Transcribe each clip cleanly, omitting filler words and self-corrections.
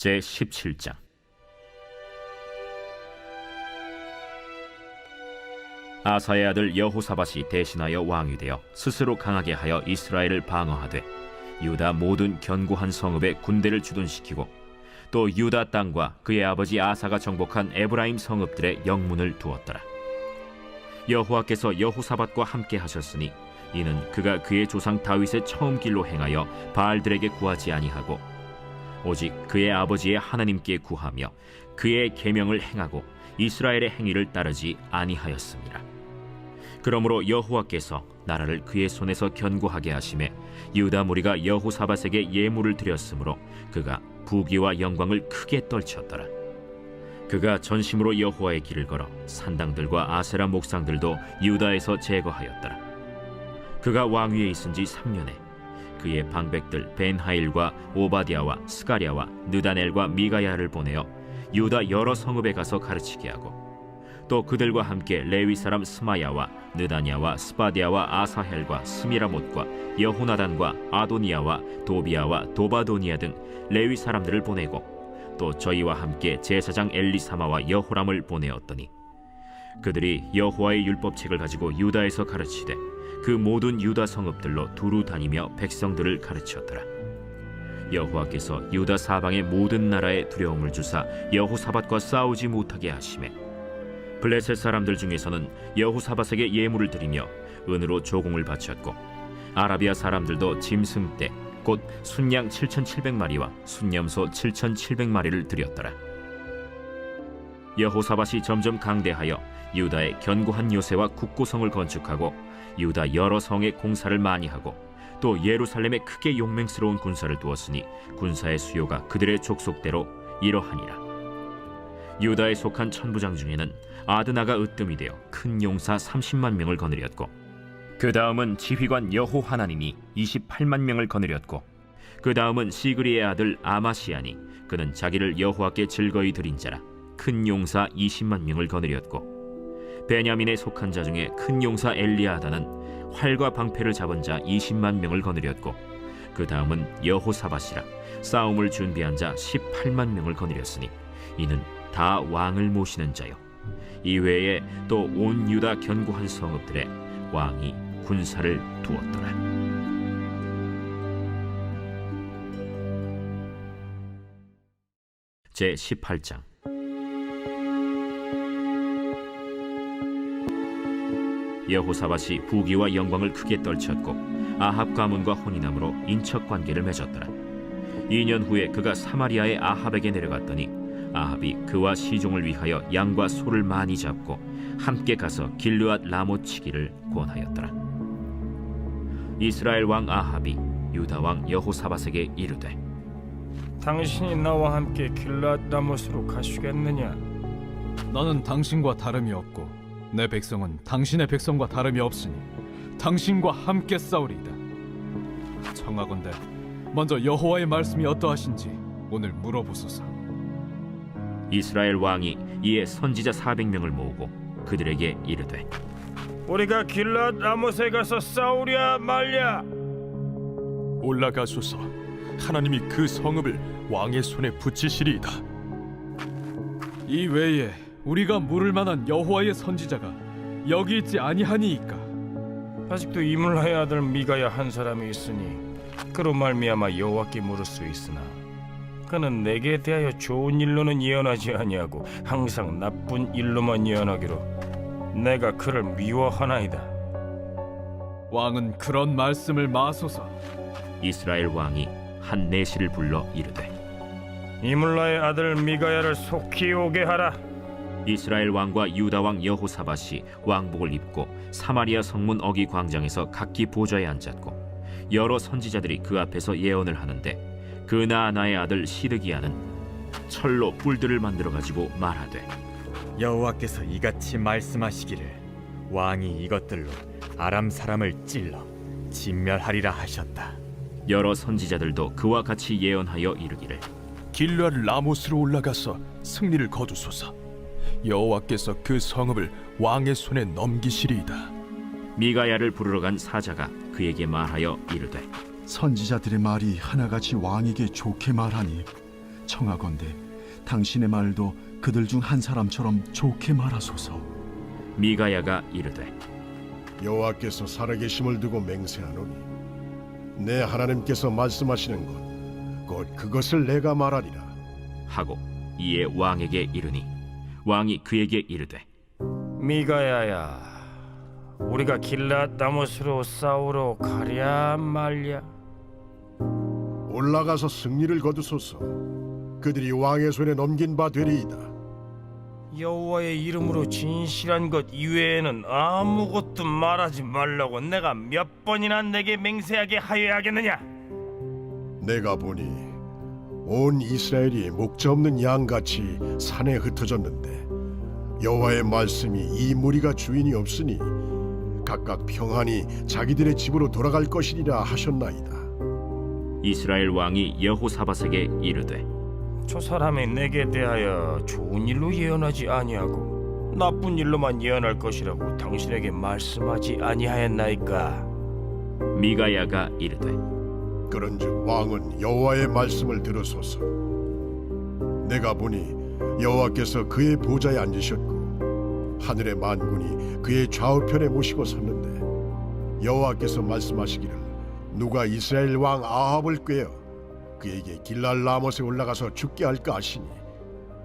제17장. 아사의 아들 여호사밧이 대신하여 왕이 되어 스스로 강하게 하여 이스라엘을 방어하되 유다 모든 견고한 성읍에 군대를 주둔시키고 또 유다 땅과 그의 아버지 아사가 정복한 에브라임 성읍들의 영문을 두었더라. 여호와께서 여호사밧과 함께 하셨으니 이는 그가 그의 조상 다윗의 처음 길로 행하여 바알들에게 구하지 아니하고 오직 그의 아버지의 하나님께 구하며 그의 계명을 행하고 이스라엘의 행위를 따르지 아니하였습니다. 그러므로 여호와께서 나라를 그의 손에서 견고하게 하심에 유다 무리가 여호사밧에게 예물을 드렸으므로 그가 부귀와 영광을 크게 떨쳤더라. 그가 전심으로 여호와의 길을 걸어 산당들과 아세라 목상들도 유다에서 제거하였더라. 그가 왕위에 있은 지 3년에 그의 방백들 벤하일과 오바댜와 스가랴와 느다넬과 미가야를 보내어 유다 여러 성읍에 가서 가르치게 하고 또 그들과 함께 레위 사람 스마야와 느다냐와 스바디아와 아사헬과 스미라못과 여호나단과 아도니아와 도비아와 도바도니아 등 레위 사람들을 보내고 또 저희와 함께 제사장 엘리사마와 여호람을 보내었더니 그들이 여호와의 율법책을 가지고 유다에서 가르치되 그 모든 유다 성읍들로 두루 다니며 백성들을 가르쳤더라. 여호와께서 유다 사방의 모든 나라에 두려움을 주사 여호사밧과 싸우지 못하게 하시매 블레셋 사람들 중에서는 여호사밧에게 예물을 드리며 은으로 조공을 바쳤고 아라비아 사람들도 짐승떼 곧 순양 7,700마리와 순염소 7,700마리를 드렸더라. 여호사밧이 점점 강대하여 유다의 견고한 요새와 국고성을 건축하고 유다 여러 성에 공사를 많이 하고 또 예루살렘에 크게 용맹스러운 군사를 두었으니 군사의 수요가 그들의 족속대로 이러하니라. 유다에 속한 천부장 중에는 아드나가 으뜸이 되어 큰 용사 30만 명을 거느렸고 그 다음은 지휘관 여호하나님이 28만 명을 거느렸고 그 다음은 시그리의 아들 아마시아니 그는 자기를 여호와께 즐거이 드린 자라 큰 용사 20만 명을 거느렸고 베냐민에 속한 자 중에 큰 용사 엘리아다는 활과 방패를 잡은 자 20만 명을 거느렸고 그 다음은 여호사밧이라 싸움을 준비한 자 18만 명을 거느렸으니 이는 다 왕을 모시는 자요 이외에 또 온 유다 견고한 성읍들에 왕이 군사를 두었더라. 제18장. 여호사밧이 부귀와 영광을 크게 떨쳤고 아합 가문과 혼인함으로 인척 관계를 맺었더라. 2년 후에 그가 사마리아의 아합에게 내려갔더니 아합이 그와 시종을 위하여 양과 소를 많이 잡고 함께 가서 길르앗 라못 치기를 권하였더라. 이스라엘 왕 아합이 유다 왕 여호사밧에게 이르되 당신이 나와 함께 길르앗 라못으로 가시겠느냐? 나는 당신과 다름이 없고 내 백성은 당신의 백성과 다름이 없으니 당신과 함께 싸우리이다. 청하건대 먼저 여호와의 말씀이 어떠하신지 오늘 물어보소서. 이스라엘 왕이 이에 선지자 400명을 모으고 그들에게 이르되 우리가 길르앗 라못에 가서 싸우랴 말랴? 올라가소서. 하나님이 그 성읍을 왕의 손에 붙이시리이다. 이 외에 우리가 물을 만한 여호와의 선지자가 여기 있지 아니하니이까? 아직도 이물라의 아들 미가야 한 사람이 있으니 그로 말미암아 여호와께 물을 수 있으나 그는 내게 대하여 좋은 일로는 예언하지 아니하고 항상 나쁜 일로만 예언하기로 내가 그를 미워하나이다. 왕은 그런 말씀을 마소서. 이스라엘 왕이 한 내시를 불러 이르되 이물라의 아들 미가야를 속히 오게 하라. 이스라엘 왕과 유다 왕 여호사밧이 왕복을 입고 사마리아 성문 어기 광장에서 각기 보좌에 앉았고 여러 선지자들이 그 앞에서 예언을 하는데 그 나아나의 아들 시드기야는 철로 뿔들을 만들어 가지고 말하되 여호와께서 이같이 말씀하시기를 왕이 이것들로 아람 사람을 찔러 진멸하리라 하셨다. 여러 선지자들도 그와 같이 예언하여 이르기를 길르앗 라못으로 올라가서 승리를 거두소서. 여호와께서 그 성읍을 왕의 손에 넘기시리이다. 미가야를 부르러 간 사자가 그에게 말하여 이르되 선지자들의 말이 하나같이 왕에게 좋게 말하니 청하건대 당신의 말도 그들 중 한 사람처럼 좋게 말하소서. 미가야가 이르되 여호와께서 살아계심을 두고 맹세하노니 내 하나님께서 말씀하시는 곧 그것을 내가 말하리라. 하고 이에 왕에게 이르니 왕이 그에게 이르되 미가야야, 우리가 길앗 라못으로 싸우러 가랴 말랴? 올라가서 승리를 거두소서. 그들이 왕의 손에 넘긴 바 되리이다. 여호와의 이름으로 진실한 것 이외에는 아무것도 말하지 말라고 내가 몇 번이나 내게 맹세하게 하여야겠느냐? 내가 보니 온 이스라엘이 목자 없는 양같이 산에 흩어졌는데 여호와의 말씀이 이 무리가 주인이 없으니 각각 평안히 자기들의 집으로 돌아갈 것이리라 하셨나이다. 이스라엘 왕이 여호사밧에게 이르되 저 사람이 내게 대하여 좋은 일로 예언하지 아니하고 나쁜 일로만 예언할 것이라고 당신에게 말씀하지 아니하였나이까? 미가야가 이르되 그런즉 왕은 여호와의 말씀을 들으소서. 내가 보니 여호와께서 그의 보좌에 앉으셨고 하늘의 만군이 그의 좌우편에 모시고 섰는데 여호와께서 말씀하시기를 누가 이스라엘 왕 아합을 꾀어 그에게 길랄 라못에 올라가서 죽게 할까 하시니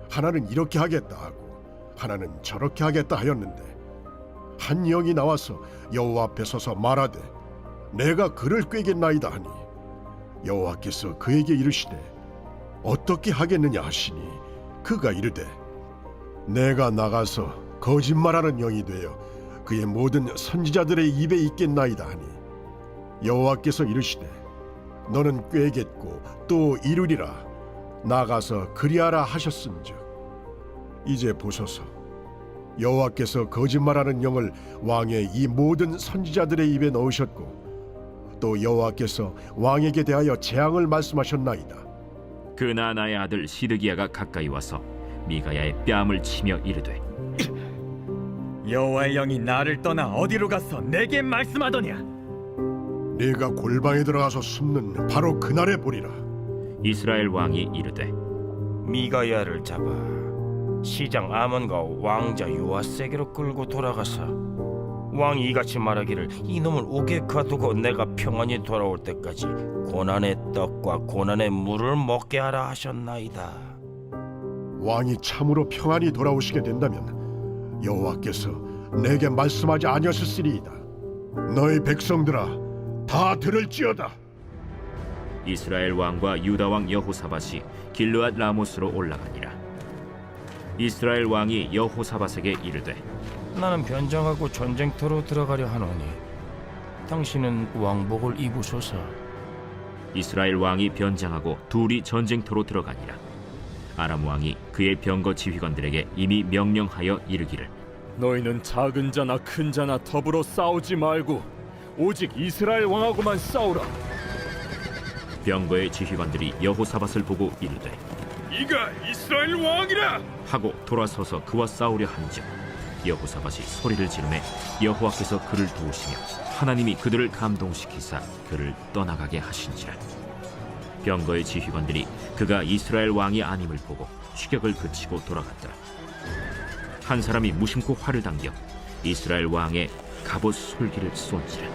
하나는 이렇게 하겠다 하고 하나는 저렇게 하겠다 하였는데 한 영이 나와서 여호와 앞에 서서 말하되 내가 그를 꾀겠나이다 하니 여호와께서 그에게 이르시되 어떻게 하겠느냐 하시니 그가 이르되 내가 나가서 거짓말하는 영이 되어 그의 모든 선지자들의 입에 있겠나이다 하니 여호와께서 이르시되 너는 꾀겠고 또 이루리라. 나가서 그리하라 하셨은즉 이제 보소서. 여호와께서 거짓말하는 영을 왕의 이 모든 선지자들의 입에 넣으셨고 또 여호와께서 왕에게 대하여 재앙을 말씀하셨나이다. 그 나나의 아들 시드기야가 가까이 와서 미가야의 뺨을 치며 이르되 여호와의 영이 나를 떠나 어디로 가서 내게 말씀하더냐? 네가 골방에 들어가서 숨는 바로 그날에 보리라. 이스라엘 왕이 이르되 미가야를 잡아 시장 아몬과 왕자 요아세게로 끌고 돌아가서 왕이 이같이 말하기를 이놈을 옥에 가두고 내가 평안히 돌아올 때까지 고난의 떡과 고난의 물을 먹게 하라 하셨나이다. 왕이 참으로 평안히 돌아오시게 된다면 여호와께서 내게 말씀하지 아니하셨으리이다. 너희 백성들아 다 들을지어다. 이스라엘 왕과 유다 왕 여호사밧이 길르앗 라못으로 올라가니라. 이스라엘 왕이 여호사밧에게 이르되 나는 변장하고 전쟁터로 들어가려 하노니 당신은 왕복을 입으소서. 이스라엘 왕이 변장하고 둘이 전쟁터로 들어가니라. 아람 왕이 그의 병거 지휘관들에게 이미 명령하여 이르기를 너희는 작은 자나 큰 자나 더불어 싸우지 말고 오직 이스라엘 왕하고만 싸우라. 병거의 지휘관들이 여호사밧을 보고 이르되 이가 이스라엘 왕이라 하고 돌아서서 그와 싸우려 한즉 여호사밧이 소리를 지르매 여호와께서 그를 도우시며 하나님이 그들을 감동시키사 그를 떠나가게 하신지라. 병거의 지휘관들이 그가 이스라엘 왕이 아님을 보고 추격을 그치고 돌아갔더라. 한 사람이 무심코 활을 당겨 이스라엘 왕의 갑옷 솔기를 쏜지라.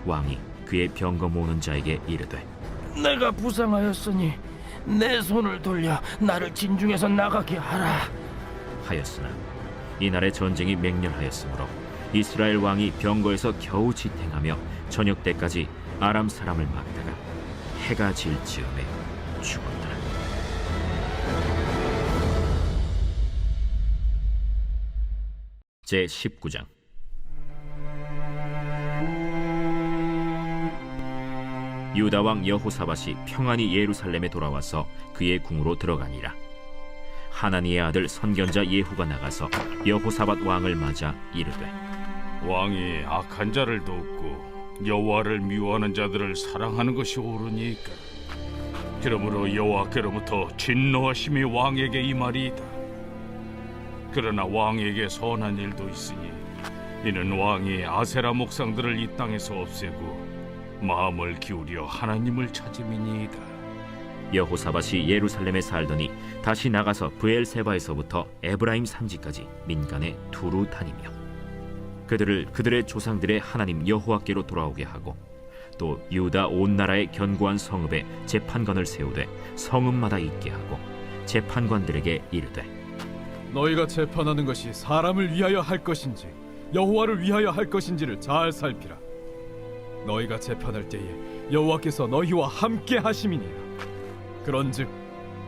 왕이 그의 병거 모는 자에게 이르되 내가 부상하였으니 내 손을 돌려 나를 진중에서 나가게 하라 하였으나 이날의 전쟁이 맹렬하였으므로 이스라엘 왕이 병거에서 겨우 지탱하며 저녁 때까지 아람 사람을 막다가 해가 질 즈음에 죽었더라. 제 19장. 유다 왕 여호사밧이 평안히 예루살렘에 돌아와서 그의 궁으로 들어가니라. 하나니의 아들 선견자 예후가 나가서 여호사밧 왕을 맞아 이르되 왕이 악한 자를 돕고 여호와를 미워하는 자들을 사랑하는 것이 옳으니까 그러므로 여호와께로부터 진노하심이 왕에게 임하리이다. 그러나 왕에게 선한 일도 있으니 이는 왕이 아세라 목상들을 이 땅에서 없애고 마음을 기울여 하나님을 찾음이니이다. 여호사밧이 예루살렘에 살더니 다시 나가서 브엘세바에서부터 에브라임 산지까지 민간에 두루 다니며 그들을 그들의 조상들의 하나님 여호와께로 돌아오게 하고 또 유다 온 나라의 견고한 성읍에 재판관을 세우되 성읍마다 있게 하고 재판관들에게 이르되 너희가 재판하는 것이 사람을 위하여 할 것인지 여호와를 위하여 할 것인지를 잘 살피라. 너희가 재판할 때에 여호와께서 너희와 함께 하심이니라. 그런즉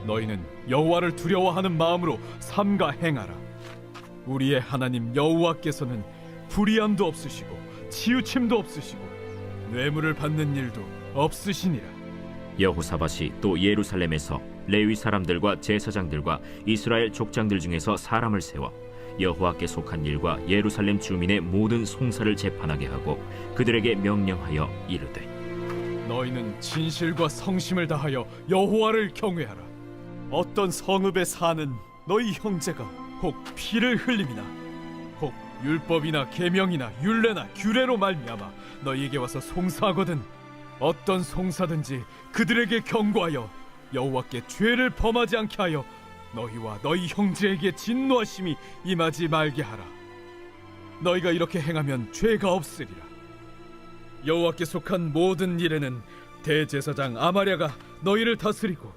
너희는 여호와를 두려워하는 마음으로 삼가 행하라. 우리의 하나님 여호와께서는 불의함도 없으시고 치우침도 없으시고 뇌물을 받는 일도 없으시니라. 여호사밧이 또 예루살렘에서 레위 사람들과 제사장들과 이스라엘 족장들 중에서 사람을 세워 여호와께 속한 일과 예루살렘 주민의 모든 송사를 재판하게 하고 그들에게 명령하여 이르되 너희는 진실과 성심을 다하여 여호와를 경외하라. 어떤 성읍에 사는 너희 형제가 혹 피를 흘림이나 혹 율법이나 계명이나 율례나 규례로 말미암아 너희에게 와서 송사하거든 어떤 송사든지 그들에게 경고하여 여호와께 죄를 범하지 않게 하여 너희와 너희 형제에게 진노하심이 임하지 말게 하라. 너희가 이렇게 행하면 죄가 없으리라. 여호와께 속한 모든 일에는 대제사장 아마랴가 너희를 다스리고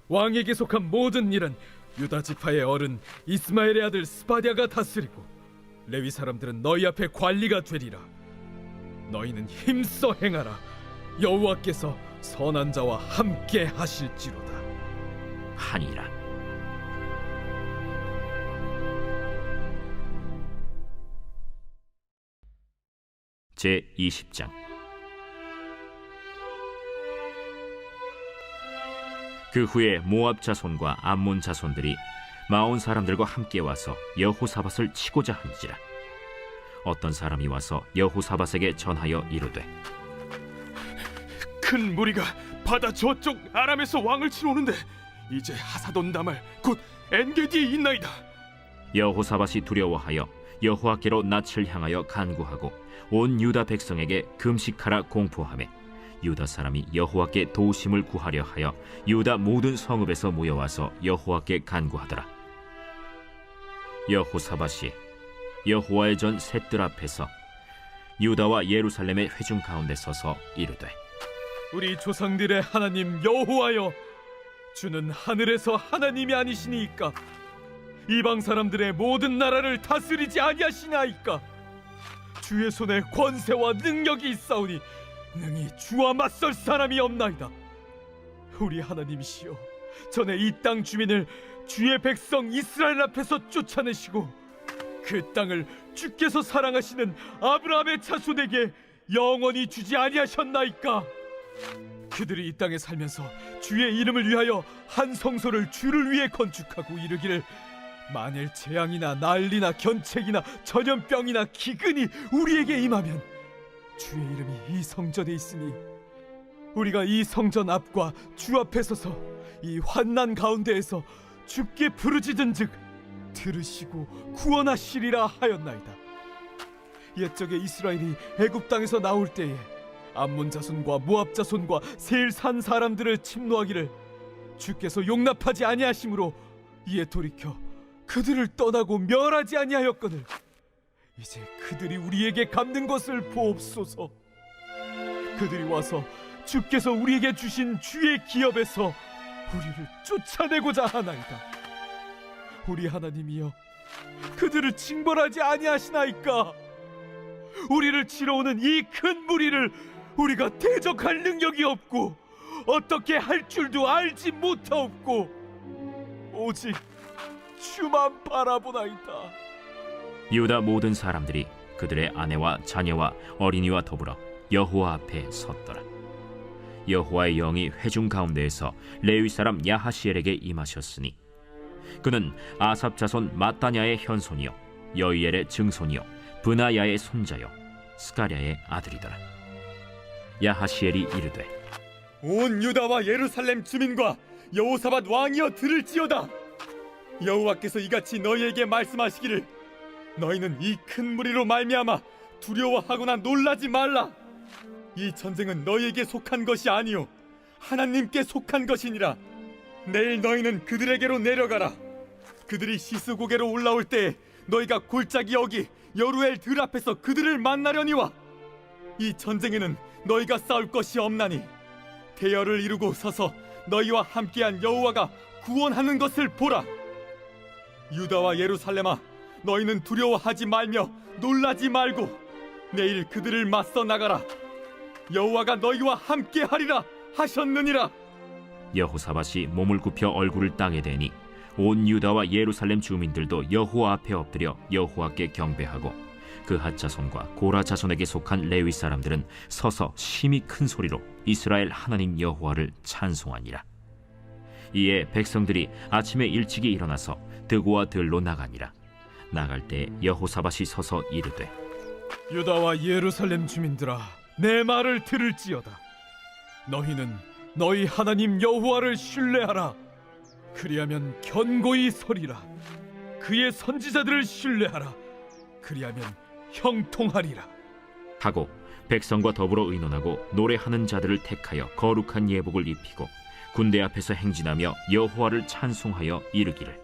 왕에게 속한 모든 일은 유다 지파의 어른 이스마엘의 아들 스바랴가 다스리고 레위 사람들은 너희 앞에 관리가 되리라. 너희는 힘써 행하라. 여호와께서 선한 자와 함께 하실지로다 하니라. 제 20장. 그 후에 모압 자손과 암몬 자손들이 마온 사람들과 함께 와서 여호사밧을 치고자 한지라. 어떤 사람이 와서 여호사밧에게 전하여 이르되 큰 무리가 바다 저쪽 아람에서 왕을 치러 오는데 이제 하사돈 다말 곧 엔게디에 있나이다. 여호사밧이 두려워하여 여호와께로 낯을 향하여 간구하고 온 유다 백성에게 금식하라 공포하매 유다 사람이 여호와께 도우심을 구하려 하여 유다 모든 성읍에서 모여와서 여호와께 간구하더라. 여호사밧이 여호와의 전 셋들 앞에서 유다와 예루살렘의 회중 가운데 서서 이르되 우리 조상들의 하나님 여호와여, 주는 하늘에서 하나님이 아니시니이까 이방 사람들의 모든 나라를 다스리지 아니하시나이까. 주의 손에 권세와 능력이 있사오니 능히 주와 맞설 사람이 없나이다. 우리 하나님이시여, 전에 이 땅 주민을 주의 백성 이스라엘 앞에서 쫓아내시고 그 땅을 주께서 사랑하시는 아브라함의 자손에게 영원히 주지 아니하셨나이까. 그들이 이 땅에 살면서 주의 이름을 위하여 한 성소를 주를 위해 건축하고 이르기를 만일 재앙이나 난리나 견책이나 전염병이나 기근이 우리에게 임하면 주의 이름이 이 성전에 있으니 우리가 이 성전 앞과 주 앞에 서서 이 환난 가운데에서 주께 부르짖은즉 들으시고 구원하시리라 하였나이다. 옛적에 이스라엘이 애굽 땅에서 나올 때에 암몬 자손과 모압 자손과 세일 산 사람들을 침노하기를 주께서 용납하지 아니하심으로 이에 돌이켜 그들을 떠나고 멸하지 아니하였거늘 이제 그들이 우리에게 갚는 것을 보옵소서. 그들이 와서 주께서 우리에게 주신 주의 기업에서 우리를 쫓아내고자 하나이다. 우리 하나님이여, 그들을 징벌하지 아니하시나이까. 우리를 치러 오는 이 큰 무리를 우리가 대적할 능력이 없고 어떻게 할 줄도 알지 못하옵고 오직 주만 바라보나이다. 유다 모든 사람들이 그들의 아내와 자녀와 어린이와 더불어 여호와 앞에 섰더라. 여호와의 영이 회중 가운데에서 레위 사람 야하시엘에게 임하셨으니 그는 아삽 자손 마따냐의 현손이요 여이엘의 증손이요 브나야의 손자요 스가랴의 아들이더라. 야하시엘이 이르되 온 유다와 예루살렘 주민과 여호사밧 왕이여 들을지어다. 여호와께서 이같이 너희에게 말씀하시기를 너희는 이 큰 무리로 말미암아 두려워하거나 놀라지 말라. 이 전쟁은 너희에게 속한 것이 아니요 하나님께 속한 것이니라. 내일 너희는 그들에게로 내려가라. 그들이 시스고개로 올라올 때 너희가 골짜기 여기 여루엘 들 앞에서 그들을 만나려니와 이 전쟁에는 너희가 싸울 것이 없나니 대열을 이루고 서서 너희와 함께한 여호와가 구원하는 것을 보라. 유다와 예루살렘아, 너희는 두려워하지 말며 놀라지 말고 내일 그들을 맞서 나가라. 여호와가 너희와 함께하리라 하셨느니라. 여호사밧이 몸을 굽혀 얼굴을 땅에 대니 온 유다와 예루살렘 주민들도 여호와 앞에 엎드려 여호와께 경배하고 그핫 자손과 고라 자손에게 속한 레위 사람들은 서서 심히 큰 소리로 이스라엘 하나님 여호와를 찬송하니라. 이에 백성들이 아침에 일찍이 일어나서 드고와 들로 나가니라. 나갈 때 여호사밧이 서서 이르되 유다와 예루살렘 주민들아, 내 말을 들을지어다. 너희는 너희 하나님 여호와를 신뢰하라. 그리하면 견고히 서리라. 그의 선지자들을 신뢰하라. 그리하면 형통하리라. 하고 백성과 더불어 의논하고 노래하는 자들을 택하여 거룩한 예복을 입히고 군대 앞에서 행진하며 여호와를 찬송하여 이르기를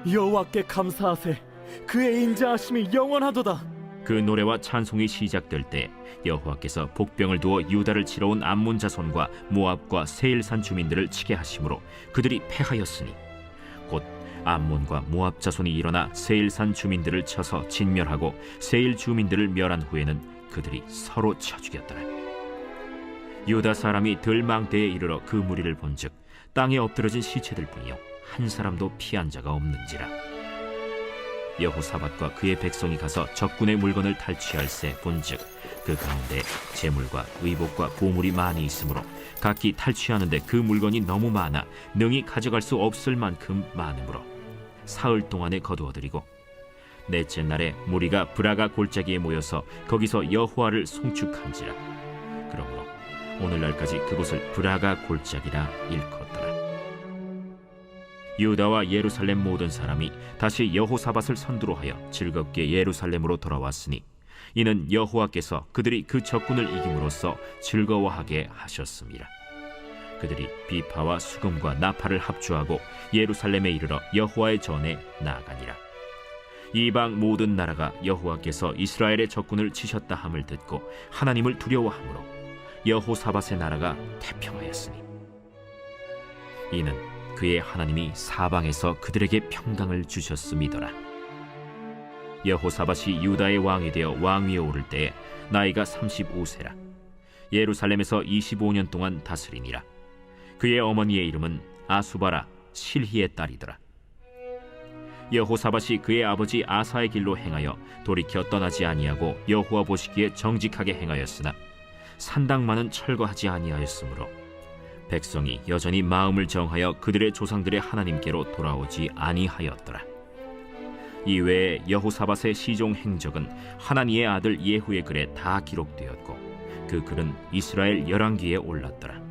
여호와께 감사하세. 그의 인자하심이 영원하도다. 그 노래와 찬송이 시작될 때 여호와께서 복병을 두어 유다를 치러 온 암몬 자손과 모압과 세일산 주민들을 치게 하심으로 그들이 패하였으니 곧 암몬과 모압 자손이 일어나 세일산 주민들을 쳐서 진멸하고 세일 주민들을 멸한 후에는 그들이 서로 쳐 죽였더라. 유다 사람이 들망대에 이르러 그 무리를 본즉 땅에 엎드러진 시체들 뿐이요 한 사람도 피한 자가 없는지라. 여호사밧과 그의 백성이 가서 적군의 물건을 탈취할새 본즉 그 가운데 재물과 의복과 보물이 많이 있으므로 각기 탈취하는데 그 물건이 너무 많아 능히 가져갈 수 없을 만큼 많으므로 사흘 동안에 거두어들이고 넷째 날에 무리가 브라가 골짜기에 모여서 거기서 여호와를 송축한지라. 그러므로 오늘날까지 그곳을 브라가 골짜기라 일컫더라. 유다와 예루살렘 모든 사람이 다시 여호사밧을 선두로 하여 즐겁게 예루살렘으로 돌아왔으니 이는 여호와께서 그들이 그 적군을 이김으로써 즐거워하게 하셨습니다. 그들이 비파와 수금과 나팔을 합주하고 예루살렘에 이르러 여호와의 전에 나아가니라. 이방 모든 나라가 여호와께서 이스라엘의 적군을 치셨다 함을 듣고 하나님을 두려워하므로 여호사밧의 나라가 태평하였으니 이는 그의 하나님이 사방에서 그들에게 평강을 주셨음이더라. 여호사밧이 유다의 왕이 되어 왕위에 오를 때에 나이가 35세라. 예루살렘에서 25년 동안 다스리니라. 그의 어머니의 이름은 아수바라 실히의 딸이더라. 여호사밧이 그의 아버지 아사의 길로 행하여 돌이켜 떠나지 아니하고 여호와 보시기에 정직하게 행하였으나 산당만은 철거하지 아니하였으므로 백성이 여전히 마음을 정하여 그들의 조상들의 하나님께로 돌아오지 아니하였더라. 이외에 여호사밧의 시종 행적은 하나니의 아들 예후의 글에 다 기록되었고 그 글은 이스라엘 열왕기에 올랐더라.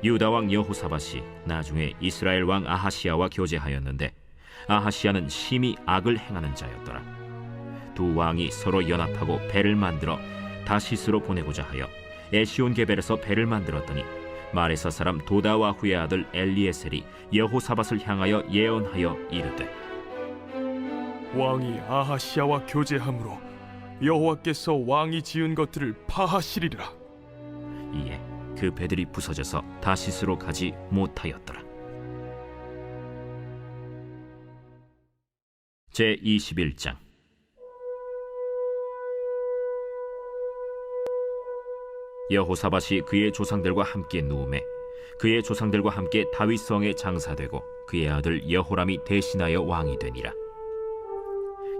유다 왕 여호사밧이 나중에 이스라엘 왕 아하시야와 교제하였는데 아하시야는 심히 악을 행하는 자였더라. 두 왕이 서로 연합하고 배를 만들어 다시스로 보내고자 하여 에시온 게벨에서 배를 만들었더니 마레사 사람 도다와후의 아들 엘리에셀이 여호사밧을 향하여 예언하여 이르되 왕이 아하시야와 교제함으로 여호와께서 왕이 지은 것들을 파하시리라. 이에 그 배들이 부서져서 다시스로 가지 못하였더라. 제21장 여호사밧이 그의 조상들과 함께 누우매 그의 조상들과 함께 다윗성에 장사되고 그의 아들 여호람이 대신하여 왕이 되니라.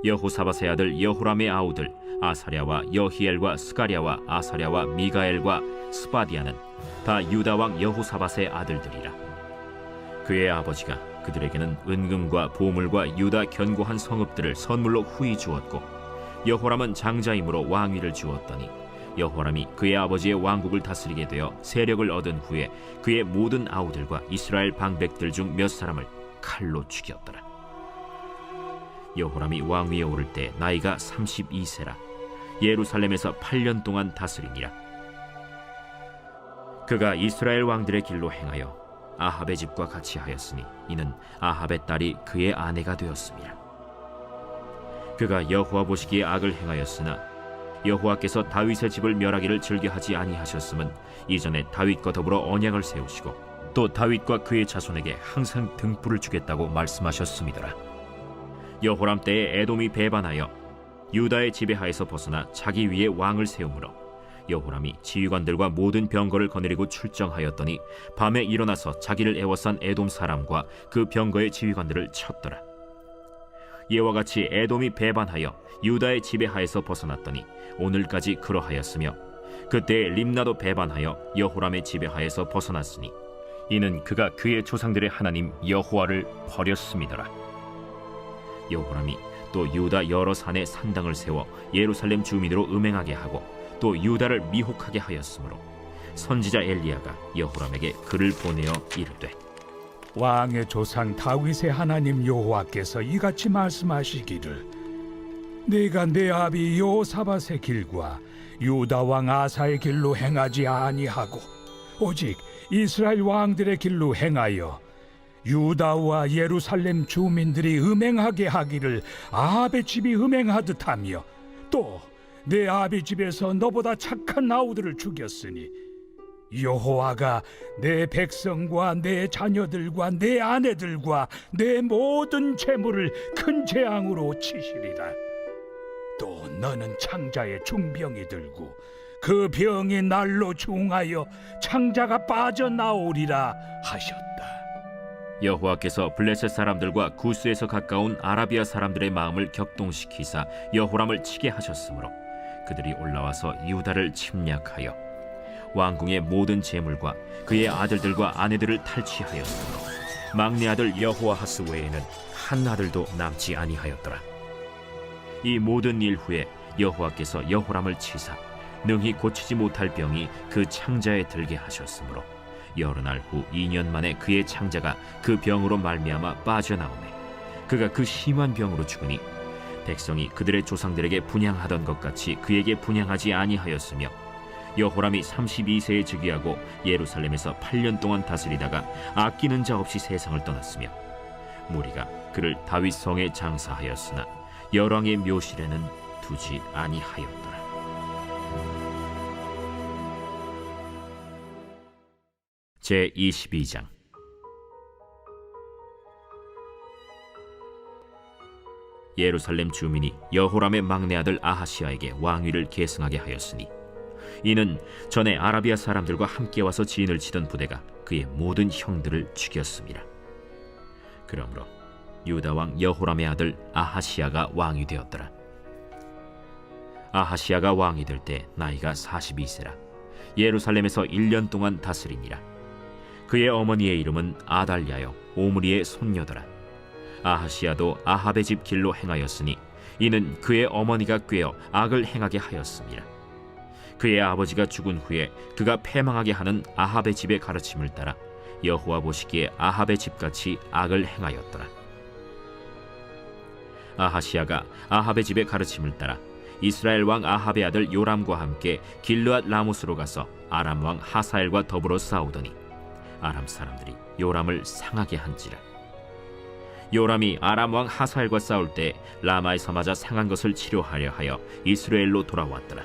여호사밧의 아들 여호람의 아우들 아사랴와 여히엘과 스가랴와 아사랴와 미가엘과 스바디아는 다 유다 왕 여호사밧의 아들들이라. 그의 아버지가 그들에게는 은금과 보물과 유다 견고한 성읍들을 선물로 후히 주었고 여호람은 장자이므로 왕위를 주었더니 여호람이 그의 아버지의 왕국을 다스리게 되어 세력을 얻은 후에 그의 모든 아우들과 이스라엘 방백들 중 몇 사람을 칼로 죽였더라. 여호람이 왕위에 오를 때 나이가 32세라. 예루살렘에서 8년 동안 다스리니라. 그가 이스라엘 왕들의 길로 행하여 아합의 집과 같이 하였으니 이는 아합의 딸이 그의 아내가 되었습니다. 그가 여호와 보시기에 악을 행하였으나 여호와께서 다윗의 집을 멸하기를 즐겨하지 아니하셨음은 이전에 다윗과 더불어 언약을 세우시고 또 다윗과 그의 자손에게 항상 등불을 주겠다고 말씀하셨음이더라. 여호람 때에 에돔이 배반하여 유다의 지배하에서 벗어나 자기 위에 왕을 세우므로 여호람이 지휘관들과 모든 병거를 거느리고 출정하였더니 밤에 일어나서 자기를 애워싼 에돔 사람과 그 병거의 지휘관들을 쳤더라. 이와 같이 에돔이 배반하여 유다의 지배하에서 벗어났더니 오늘까지 그러하였으며 그때 림나도 배반하여 여호람의 지배하에서 벗어났으니 이는 그가 그의 조상들의 하나님 여호와를 버렸음이더라. 여호람이 또 유다 여러 산에 산당을 세워 예루살렘 주민으로 음행하게 하고 또 유다를 미혹하게 하였으므로 선지자 엘리야가 여호람에게 글을 보내어 이르되 왕의 조상 다윗의 하나님 여호와께서 이같이 말씀하시기를 내가 내 아비 여호사밧의 길과 유다 왕 아사의 길로 행하지 아니하고 오직 이스라엘 왕들의 길로 행하여 유다와 예루살렘 주민들이 음행하게 하기를 아합의 집이 음행하듯 하며 또 내 아비 집에서 너보다 착한 아우들을 죽였으니 여호와가 내 백성과 내 자녀들과 내 아내들과 내 모든 재물을 큰 재앙으로 치시리라. 또 너는 창자에 중병이 들고 그 병이 날로 중하여 창자가 빠져나오리라 하셨다. 여호와께서 블레셋 사람들과 구스에서 가까운 아라비아 사람들의 마음을 격동시키사 여호람을 치게 하셨으므로 그들이 올라와서 유다를 침략하여 왕궁의 모든 재물과 그의 아들들과 아내들을 탈취하였으므로 막내 아들 여호아하스 외에는 한 아들도 남지 아니하였더라. 이 모든 일 후에 여호와께서 여호람을 치사 능히 고치지 못할 병이 그 창자에 들게 하셨으므로 여러 날 후 2년 만에 그의 창자가 그 병으로 말미암아 빠져나오매 그가 그 심한 병으로 죽으니 백성이 그들의 조상들에게 분향하던 것 같이 그에게 분향하지 아니하였으며 여호람이 32세에 즉위하고 예루살렘에서 8년 동안 다스리다가 아끼는 자 없이 세상을 떠났으며 무리가 그를 다윗 성에 장사하였으나 열왕의 묘실에는 두지 아니하였더라. 제 22장. 예루살렘 주민이 여호람의 막내 아들 아하시아에게 왕위를 계승하게 하였으니 이는 전에 아라비아 사람들과 함께 와서 진을 치던 부대가 그의 모든 형들을 죽였습니다. 그러므로 유다 왕 여호람의 아들 아하시아가 왕이 되었더라. 아하시아가 왕이 될 때 나이가 42세라 예루살렘에서 1년 동안 다스리니라. 그의 어머니의 이름은 아달랴요 오므리의 손녀더라. 아하시아도 아합의 집 길로 행하였으니 이는 그의 어머니가 꾀어 악을 행하게 하였습니다. 그의 아버지가 죽은 후에 그가 패망하게 하는 아합의 집의 가르침을 따라 여호와 보시기에 아합의 집같이 악을 행하였더라. 아하시아가 아합의 집의 가르침을 따라 이스라엘 왕 아합의 아들 요람과 함께 길르앗 라모스로 가서 아람 왕 하사엘과 더불어 싸우더니 아람 사람들이 요람을 상하게 한지라. 요람이 아람 왕 하사엘과 싸울 때 라마에서 맞아 상한 것을 치료하려 하여 이스라엘로 돌아왔더라.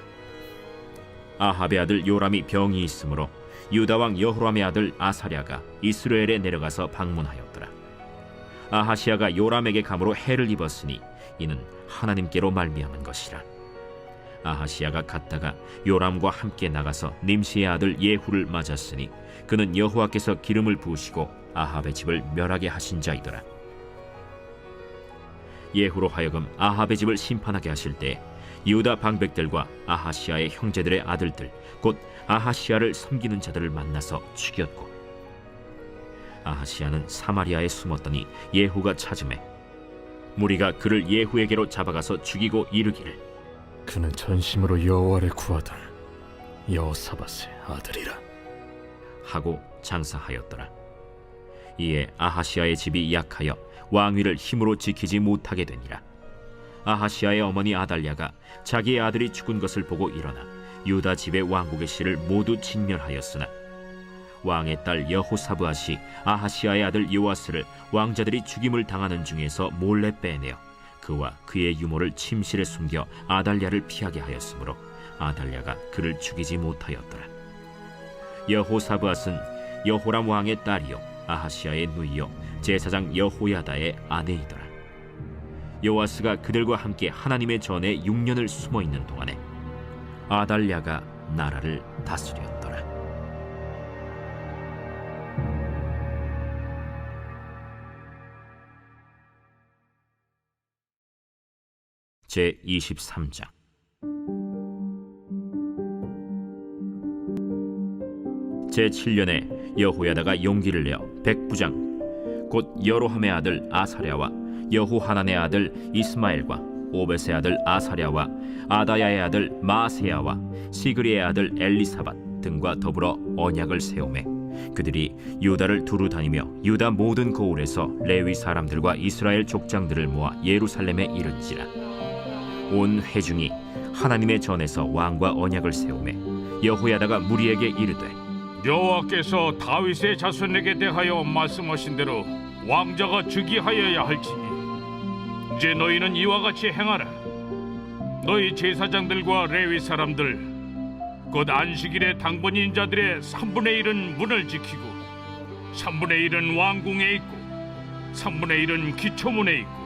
아합의 아들 요람이 병이 있으므로 유다 왕 여호람의 아들 아사랴가 이스라엘에 내려가서 방문하였더라. 아하시아가 요람에게 감으로 해를 입었으니 이는 하나님께로 말미암은 것이라. 아하시아가 갔다가 요람과 함께 나가서 nim시의 아들 예후를 맞았으니 그는 여호와께서 기름을 부으시고 아합의 집을 멸하게 하신 자이더라. 예후로 하여금 아합의 집을 심판하게 하실 때 유다 방백들과 아하시아의 형제들의 아들들 곧 아하시아를 섬기는 자들을 만나서 죽였고 아하시아는 사마리아에 숨었더니 예후가 찾음에 무리가 그를 예후에게로 잡아가서 죽이고 이르기를 그는 전심으로 여호와를 구하던 여호사밧의 아들이라 하고 장사하였더라. 이에 아하시아의 집이 약하여 왕위를 힘으로 지키지 못하게 되니라. 아하시아의 어머니 아달랴가 자기의 아들이 죽은 것을 보고 일어나 유다 집의 왕국의 씨를 모두 진멸하였으나 왕의 딸 여호사브앗이 아하시아의 아들 요아스를 왕자들이 죽임을 당하는 중에서 몰래 빼내어 그와 그의 유모를 침실에 숨겨 아달랴를 피하게 하였으므로 아달랴가 그를 죽이지 못하였더라. 여호사브앗은 여호람 왕의 딸이요 아하시아의 누이요 제사장 여호야다의 아내이더라. 요아스가 그들과 함께 하나님의 전에 6년을 숨어 있는 동안에 아달랴가 나라를 다스렸더라. 제 23장. 제 7년에 여호야다가 용기를 내어 백부장 곧 여로함의 아들 아사랴와 여호하난의 아들 이스마엘과 오벳의 아들 아사랴와 아다야의 아들 마아세야와 시그리의 아들 엘리사밧 등과 더불어 언약을 세우매 그들이 유다를 두루 다니며 유다 모든 고을에서 레위 사람들과 이스라엘 족장들을 모아 예루살렘에 이른지라. 온 회중이 하나님의 전에서 왕과 언약을 세우매 여호야다가 무리에게 이르되 여호와께서 다윗의 자손에게 대하여 말씀하신 대로 왕자가 즉위하여야 할지니 이제 너희는 이와 같이 행하라. 너희 제사장들과 레위 사람들 곧 안식일에 당번인 자들의 3분의 1은 문을 지키고 3분의 1은 왕궁에 있고 3분의 1은 기초문에 있고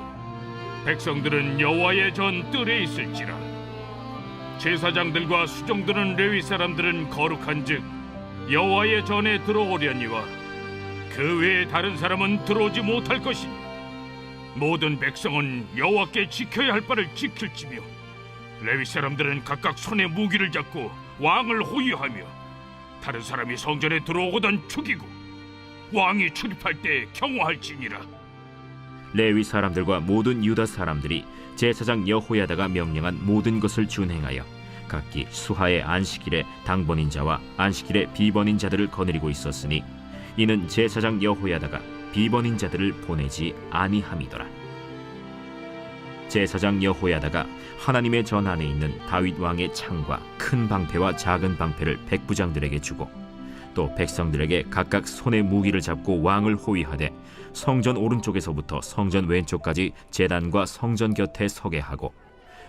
백성들은 여호와의 전 뜰에 있을지라. 제사장들과 수종드는 레위 사람들은 거룩한즉 여호와의 전에 들어오려니와 그 외에 다른 사람은 들어오지 못할 것이니 모든 백성은 여호와께 지켜야 할 바를 지킬지며 레위 사람들은 각각 손에 무기를 잡고 왕을 호위하며 다른 사람이 성전에 들어오거든 죽이고 왕이 출입할 때 경호할지니라. 레위 사람들과 모든 유다 사람들이 제사장 여호야다가 명령한 모든 것을 준행하여 각기 수하의 안식일에 당번인 자와 안식일에 비번인 자들을 거느리고 있었으니 이는 제사장 여호야다가 비번인 자들을 보내지 아니함이더라. 제사장 여호야다가 하나님의 전 안에 있는 다윗 왕의 창과 큰 방패와 작은 방패를 백부장들에게 주고 또 백성들에게 각각 손에 무기를 잡고 왕을 호위하되 성전 오른쪽에서부터 성전 왼쪽까지 제단과 성전 곁에 서게 하고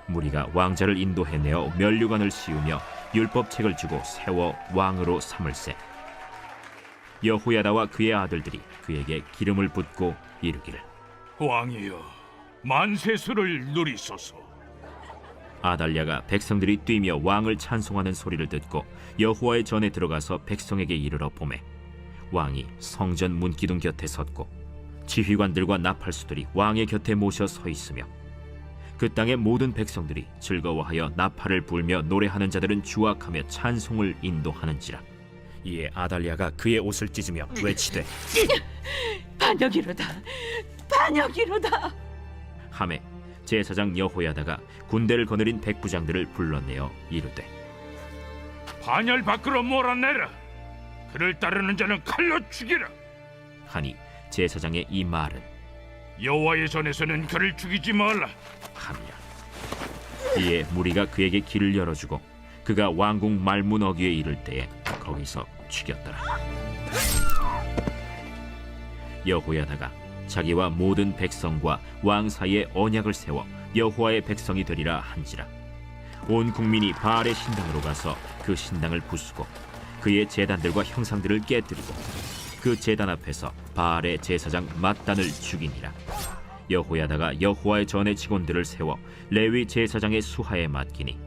무리가 왕자를 인도해내어 면류관을 씌우며 율법책을 주고 세워 왕으로 삼을세. 여호야다와 그의 아들들이 그에게 기름을 붓고 이르기를 왕이여 만세수를 누리소서. 아달랴가 백성들이 뛰며 왕을 찬송하는 소리를 듣고 여호와의 전에 들어가서 백성에게 이르러 보매 왕이 성전 문기둥 곁에 섰고 지휘관들과 나팔수들이 왕의 곁에 모셔 서 있으며 그 땅의 모든 백성들이 즐거워하여 나팔을 불며 노래하는 자들은 주악하며 찬송을 인도하는지라. 이에 아달랴가 그의 옷을 찢으며 외치되 반역이로다 반역이로다 하매 제사장 여호야다가 군대를 거느린 백부장들을 불러내어 이르되 반열 밖으로 몰아내라. 그를 따르는 자는 칼로 죽이라. 하니 제사장의 이 말은 여호와의 전에서는 그를 죽이지 말라 하니라. 이에 무리가 그에게 길을 열어주고 그가 왕궁 말문 어귀에 이를 때에 거기서 죽였더라. 여호야다가 자기와 모든 백성과 왕 사이에 언약을 세워 여호와의 백성이 되리라 한지라. 온 국민이 바알의 신당으로 가서 그 신당을 부수고 그의 제단들과 형상들을 깨뜨리고 그 제단 앞에서 바알의 제사장 mat단을 죽이니라. 여호야다가 여호와의 전의 직원들을 세워 레위 제사장의 수하에 맡기니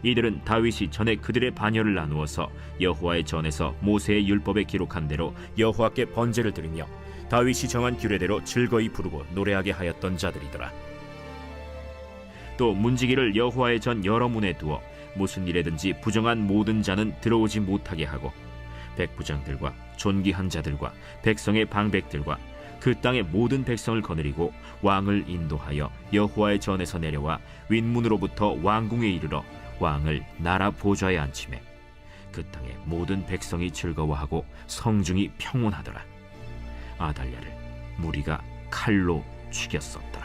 이들은 다윗이 전에 그들의 반열을 나누어서 여호와의 전에서 모세의 율법에 기록한 대로 여호와께 번제를 드리며 다윗이 정한 규례대로 즐거이 부르고 노래하게 하였던 자들이더라. 또 문지기를 여호와의 전 여러 문에 두어 무슨 일에든지 부정한 모든 자는 들어오지 못하게 하고 백부장들과 존귀한 자들과 백성의 방백들과 그 땅의 모든 백성을 거느리고 왕을 인도하여 여호와의 전에서 내려와 윗문으로부터 왕궁에 이르러 왕을 나라 보좌에 앉히매 그 땅의 모든 백성이 즐거워하고 성중이 평온하더라. 아달랴를 무리가 칼로 죽였었더라.